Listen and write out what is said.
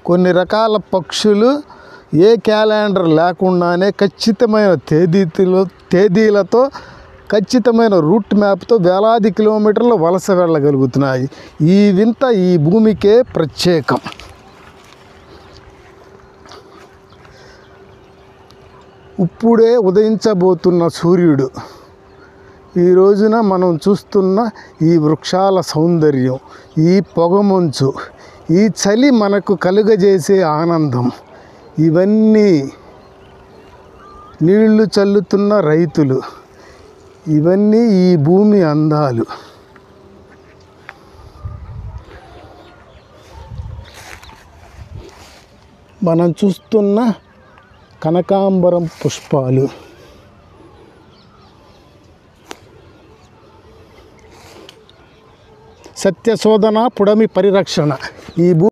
కొన్ని రకాల పక్షులు ఏ క్యాలెండర్ లేకుండానే ఖచ్చితమైన తేదీలతో ఖచ్చితమైన రూట్ మ్యాప్తో వేలాది కిలోమీటర్లు వలస వెళ్ళగలుగుతున్నాయి. ఈ వింత ఈ భూమికే ప్రత్యేకం. ఇప్పుడే ఉదయించబోతున్న సూర్యుడు, ఈ రోజున మనం చూస్తున్న ఈ వృక్షాల సౌందర్యం, ఈ పొగమంచు, ఈ చలి మనకు కలుగజేసే ఆనందం, ఇవన్నీ నీళ్లు చల్లుతున్న రైతులు, ఇవన్నీ ఈ భూమి అందాలు. మనం చూస్తున్న కనకాంబరం పుష్పాలు, సత్యశోధన పుడమి పరిరక్షణ, ఈ